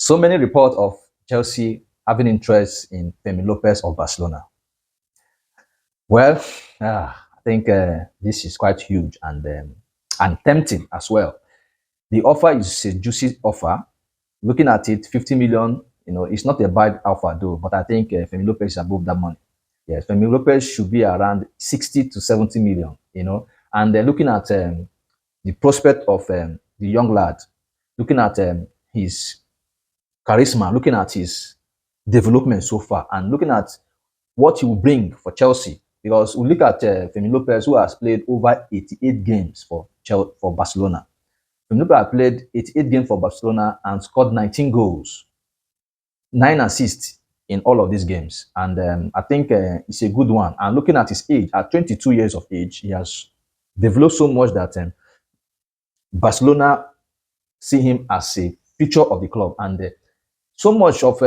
So many reports of Chelsea having interest in Fermín López of Barcelona. Well, I think this is quite huge and tempting as well. The offer is a juicy offer. Looking at it, 50 million. It's not a bad offer though, but I think Fermín López is above that money. Yes, Fermín López should be around 60 to 70 million. And looking at the prospect of the young lad, looking at his charisma, looking at his development so far, and looking at what he will bring for Chelsea. Because we look at Fermín López, who has played over 88 games for Barcelona. Fermín López has played 88 games for Barcelona and scored 19 goals, 9 assists in all of these games. And I think it's a good one. And looking at his age, at 22 years of age, he has developed so much that Barcelona see him as a future of the club. And so much of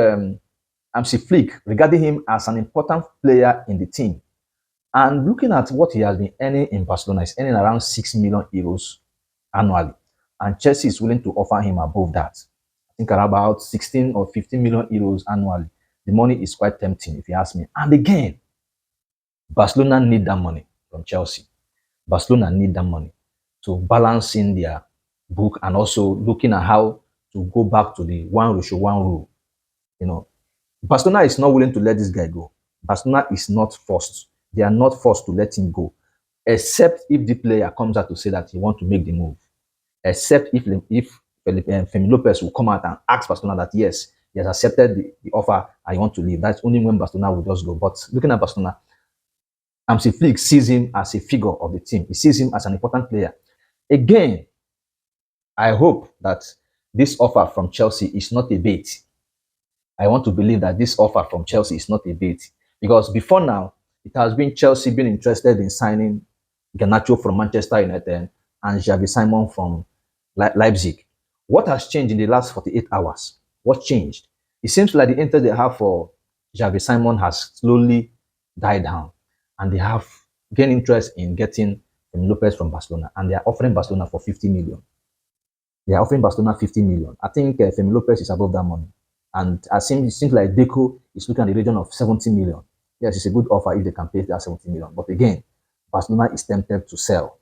Amsi Flick regarding him as an important player in the team. And looking at what he has been earning in Barcelona, he's earning around 6 million euros annually. And Chelsea is willing to offer him above that. I think around about 16 or 15 million euros annually. The money is quite tempting, if you ask me. And again, Barcelona need that money from Chelsea. Barcelona need that money to balance in their book and also looking at how to go back to the 1:1 rule. You know, Barcelona is not willing to let this guy go. Barcelona is not forced. They are not forced to let him go, except if the player comes out to say that he wants to make the move. Except if Fermín López will come out and ask Barcelona that yes, he has accepted the offer and he wants to leave. That's only when Barcelona will just go. But looking at Barcelona, Amsi Flick sees him as a figure of the team. He sees him as an important player. Again, I hope that this offer from Chelsea is not a bait. I want to believe that this offer from Chelsea is not a bait because before now, it has been Chelsea being interested in signing Garnacho from Manchester United and Xavi Simon from Leipzig. What has changed in the last 48 hours? What changed? It seems like the interest they have for Xavi Simon has slowly died down, and they have gained interest in getting Lopez from Barcelona, and they are offering Barcelona for 50 million. They are offering Barcelona 50 million. I think Fermín López is above that money. And it seems like Deco is looking at the region of 70 million. Yes, it's a good offer if they can pay that 70 million. But again, Barcelona is tempted to sell.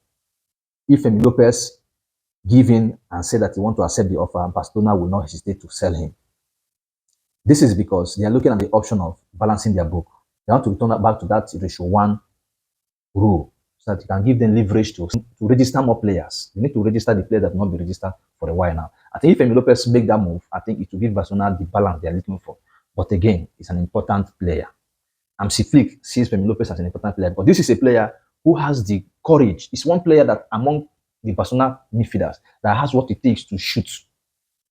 If Fermín López give in and say that he want to accept the offer, Barcelona will not hesitate to sell him. This is because they are looking at the option of balancing their book. They want to return back to that ratio 1 rule so that you can give them leverage to register more players. You need to register the players that will not be registered for a while now. I think if Fermín López make that move, I think it will give Barcelona the balance they are looking for. But again, it's an important player. Amsi Flick sees Fermín López as an important player, but this is a player who has the courage. It's one player that among the Barcelona midfielders that has what it takes to shoot.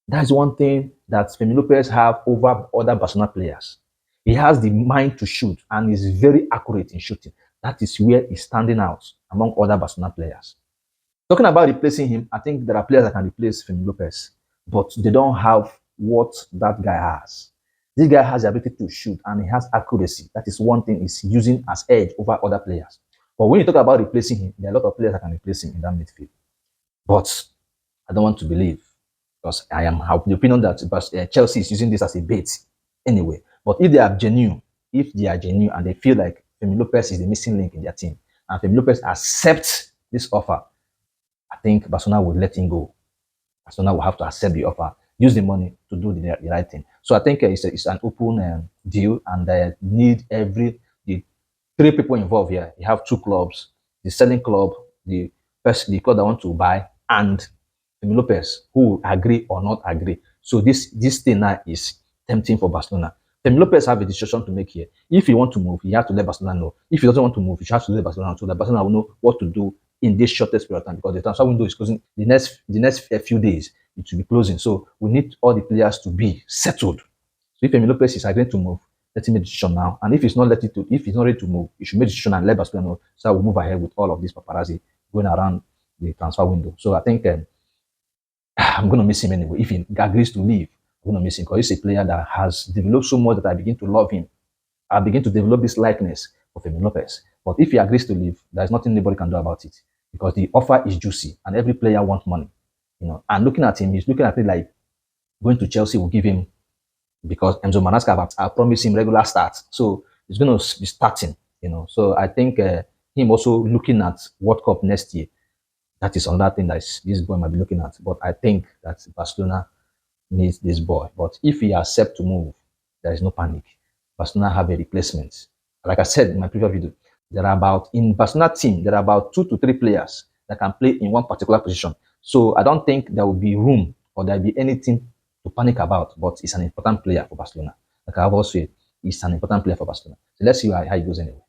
That's one thing that Fermín López have over other Barcelona players. He has the mind to shoot and is very accurate in shooting. That is where he's standing out among other Barcelona players. Talking about replacing him, I think there are players that can replace Fermín López, but they don't have what that guy has. This guy has the ability to shoot and he has accuracy. That is one thing he's using as edge over other players. But when you talk about replacing him, there are a lot of players that can replace him in that midfield. But I don't want to believe because I am of the opinion that Chelsea is using this as a bait anyway. But if they are genuine, and they feel like Fermín López is the missing link in their team, and Fermín López accepts this offer, I think Barcelona will let him go. Barcelona will have to accept the offer, use the money to do the right thing. So I think it's an open deal, and they need the 3 people involved here. You have 2 clubs: the selling club, the club that want to buy, and Fermín López, who will agree or not agree. So this thing now is tempting for Barcelona. Fermín López have a decision to make here. If he want to move, he has to let Barcelona know. If he doesn't want to move, he has to let Barcelona know so that Barcelona will know what to do in this shortest period of time, because the transfer window is closing the next few days. It will be closing. So we need all the players to be settled. So if Fermín López is agreeing to move, let him make a decision now. And if he's not ready to move, he should make a decision and let Barcelona know. So we'll move ahead with all of this paparazzi going around the transfer window. So I think I'm going to miss him anyway. If he agrees to leave, I'm going to miss him because he's a player that has developed so much that I begin to love him. I begin to develop this likeness of Fermín López. But if he agrees to leave, there's nothing anybody can do about it because the offer is juicy and every player wants money. And looking at him, he's looking at it like going to Chelsea will give him, because Enzo Maresca have promised him regular starts. So he's going to be starting, So I think him also looking at World Cup next year. That is another thing that this boy might be looking at. But I think that Barcelona needs this boy. But if he accepts to move, there is no panic. Barcelona have a replacement. Like I said in my previous video, in Barcelona team, there are about 2 to 3 players that can play in one particular position. So I don't think there will be room or there will be anything to panic about, but it's an important player for Barcelona. Like I've also said, he's an important player for Barcelona. So let's see how it goes anyway.